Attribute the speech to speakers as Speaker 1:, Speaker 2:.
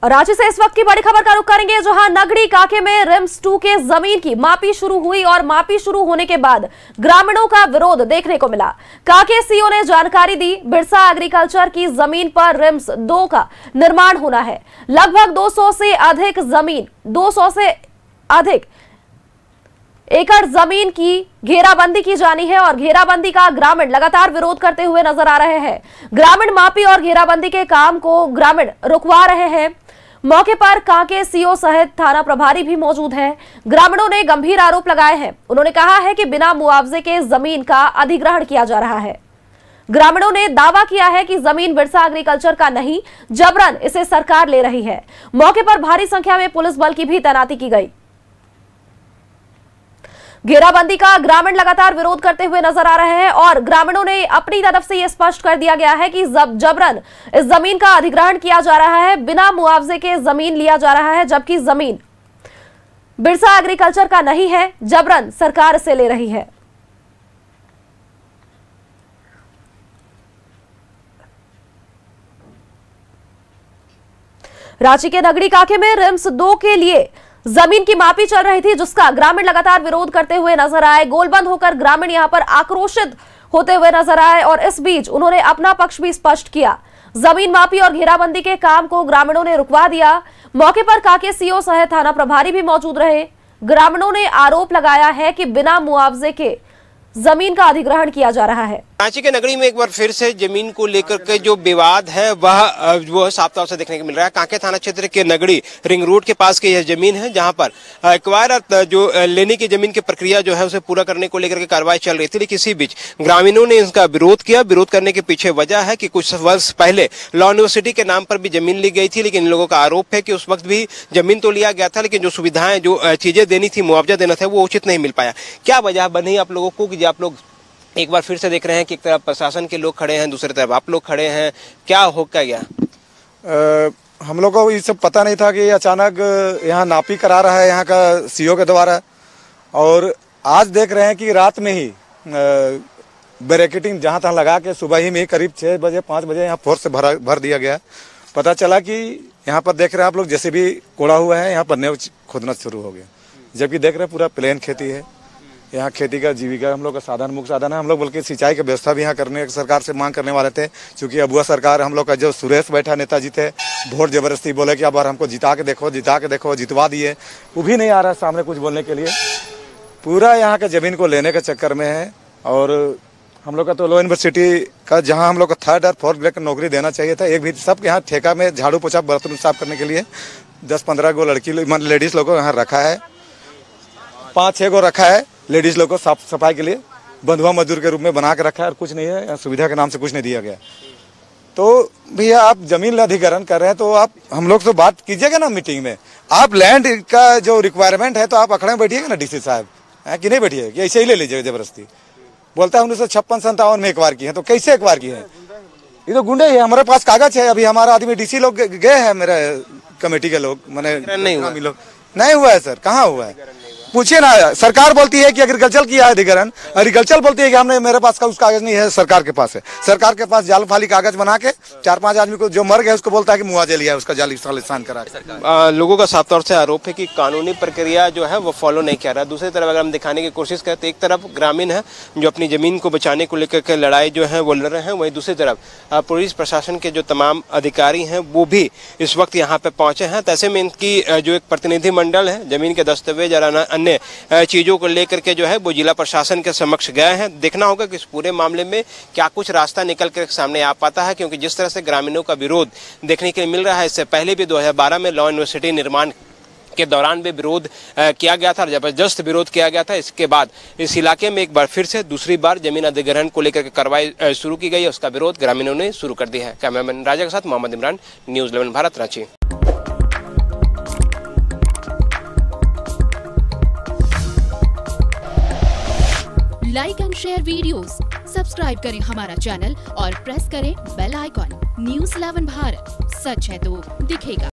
Speaker 1: रांची से इस वक्त की बड़ी खबर का रुख करेंगे, जहां नगड़ी काके में रिम्स 2 के जमीन की मापी शुरू हुई और मापी शुरू होने के बाद ग्रामीणों का विरोध देखने को मिला। काके सीओ ने जानकारी दी, बिरसा एग्रीकल्चर की जमीन पर रिम्स 2 का निर्माण होना है। लगभग 200 से अधिक एकड़ जमीन की घेराबंदी की जानी है और घेराबंदी का ग्रामीण लगातार विरोध करते हुए नजर आ रहे हैं। ग्रामीण मापी और घेराबंदी के काम को ग्रामीण रुकवा रहे हैं। मौके पर कांके सीओ सहित थाना प्रभारी भी मौजूद हैं। ग्रामीणों ने गंभीर आरोप लगाए हैं। उन्होंने कहा है कि बिना मुआवजे के जमीन का अधिग्रहण किया जा रहा है। ग्रामीणों ने दावा किया है कि जमीन बिरसा एग्रीकल्चर का नहीं, जबरन इसे सरकार ले रही है। मौके पर भारी संख्या में पुलिस बल की भी तैनाती की गई। घेराबंदी का ग्रामीण लगातार विरोध करते हुए नजर आ रहे हैं और ग्रामीणों ने अपनी तरफ से यह स्पष्ट कर दिया गया है कि जबरन इस जमीन का अधिग्रहण किया जा रहा है, बिना मुआवजे के जमीन लिया जा रहा है, जबकि जमीन बिरसा एग्रीकल्चर का नहीं है, जबरन सरकार इसे ले रही है। रांची के नगड़ी काके में रिम्स 2 के लिए जमीन की मापी चल रही थी, जिसका ग्रामीण लगातार विरोध करते हुए नजर आए। गोलबंद होकर ग्रामीण यहां पर आक्रोशित होते हुए नजर आए और इस बीच उन्होंने अपना पक्ष भी स्पष्ट किया। जमीन मापी और घेराबंदी के काम को ग्रामीणों ने रुकवा दिया। मौके पर काके सीओ सहित थाना प्रभारी भी मौजूद रहे। ग्रामीणों ने आरोप लगाया है कि बिना मुआवजे के जमीन का अधिग्रहण किया जा रहा है।
Speaker 2: रांची के नगरी में एक बार फिर से जमीन को लेकर के जो विवाद है वह साफ तौर से देखने को मिल रहा है। कांके थाना क्षेत्र के नगड़ी रिंग रोड के पास की यह जमीन है, जहां पर एक्वायर जो लेने की जमीन की प्रक्रिया जो है उसे पूरा करने को लेकर के कार्रवाई चल रही थी। लेकिन इसी बीच ग्रामीणों ने इसका विरोध किया। विरोध करने के पीछे वजह है कि कुछ वर्ष पहले लॉ यूनिवर्सिटी के नाम पर भी जमीन ली गई थी, लेकिन इन लोगों का आरोप है कि उस वक्त भी जमीन तो लिया गया था, लेकिन जो सुविधाएं, जो चीजें देनी थी, मुआवजा देना था, वो उचित नहीं मिल पाया। क्या वजह बनी आप लोगों को कि आप लोग एक बार फिर से देख रहे हैं कि एक तरफ प्रशासन के लोग खड़े हैं, दूसरी तरफ आप लोग खड़े हैं, क्या हो क्या गया?
Speaker 3: हम लोग को ये सब पता नहीं था कि अचानक यहाँ नापी करा रहा है यहाँ का सीओ के द्वारा, और आज देख रहे हैं कि रात में ही बैरिकेडिंग जहाँ तहाँ लगा के सुबह ही में करीब 6 बजे 5 बजे यहाँ फोर्स से भर दिया गया। पता चला कि यहाँ पर देख रहे हैं आप लोग जैसे भी कोड़ा हुआ है, यहाँ पर नेव खोदना शुरू हो गया, जबकि देख रहे हैं पूरा प्लेन खेती है। यहाँ खेती का जीविका हम लोग का साधन, मुख्य साधन है। हम लोग बल्कि सिंचाई की व्यवस्था भी यहाँ करने सरकार से मांग करने वाले थे, क्योंकि अबुआ सरकार हम लोग का जो सुरेश बैठा नेताजी थे, वोट जबरदस्ती बोले कि अब हमको जिता के देखो, जितवा दिए, वो भी नहीं आ रहा है सामने कुछ बोलने के लिए। पूरा यहाँ के जमीन को लेने के चक्कर में है। और हम लोग का तो लॉ यूनिवर्सिटी का जहाँ हम लोग को 3rd और 4th ग्रेड की नौकरी देना चाहिए था, एक भी सब यहाँ ठेका में झाड़ू पोछा बर्तन साफ करने के लिए 10-15 गो लड़की लेडीज लोग को यहाँ रखा है, 5-6 गो रखा है लेडीज लोग को साफ सफाई के लिए बंधुआ मजदूर के रूप में बना के रखा है, और कुछ नहीं है। सुविधा के नाम से कुछ नहीं दिया गया। तो भैया आप जमीन अधिग्रहण कर रहे हैं तो आप हम लोग तो बात कीजिएगा ना मीटिंग में। आप लैंड का जो रिक्वायरमेंट है तो आप अखड़े में बैठिएगा ना डीसी साहब, कि नहीं बैठिए कि ऐसे ही ले लीजिएगा जबरदस्ती। बोलता है 1956-57 में एकबार की है, तो कैसे एकबार की है? ये तो गुंडे है। हमारे पास कागज है, अभी हमारा आदमी डीसी लोग गए हैं, मेरे कमेटी के लोग, मैंने नहीं हुआ है सर, कहाँ हुआ है पूछिए ना। सरकार बोलती है कि एग्रीकल्चर किया है अधिग्रहण, एग्रीकल्चर बोलती है कि हमने, मेरे पास का उस कागज नहीं है, सरकार के पास है। सरकार के पास जाल फाली कागज बना के 4-5 आदमी को जो मर गए उसको बोलता है कि मुआवजा लिया है, उसका जाली साइन करा।
Speaker 2: लोगों का साफ तौर से आरोप है कि कानूनी प्रक्रिया जो है वो फॉलो नहीं कर रहा है। दूसरी तरफ अगर हम दिखाने की कोशिश करें तो एक तरफ ग्रामीण है जो अपनी जमीन को बचाने को लेकर के लड़ाई जो है वो लड़ रहे हैं, वहीं दूसरी तरफ पुलिस प्रशासन के जो तमाम अधिकारी हैं वो भी इस वक्त यहाँ पे पहुंचे हैं। तो ऐसे में इनकी जो एक प्रतिनिधि मंडल है, जमीन के दस्तावेज और अन्य चीजों को लेकर के जो है वो जिला प्रशासन के समक्ष गए हैं। देखना होगा कि इस पूरे मामले में क्या कुछ रास्ता निकल कर सामने आ पाता है, क्योंकि जिस तरह से ग्रामीणों का विरोध देखने के लिए मिल रहा है, इससे पहले भी 2012 में लॉ यूनिवर्सिटी निर्माण के दौरान भी विरोध किया गया था, जबरदस्त विरोध किया गया था। इसके बाद इस इलाके में एक बार फिर से दूसरी बार जमीन अधिग्रहण को लेकर के कार्रवाई शुरू की गई है। उसका विरोध ग्रामीणों ने शुरू कर दिया है। कैमरामैन राजा के साथ Mohammad Imran, news 11 Bharat, Ranchi.
Speaker 4: Like and share videos, subscribe करें हमारा चैनल और प्रेस करें बेल आइकॉन। न्यूज़ 11 भारत, सच है तो दिखेगा।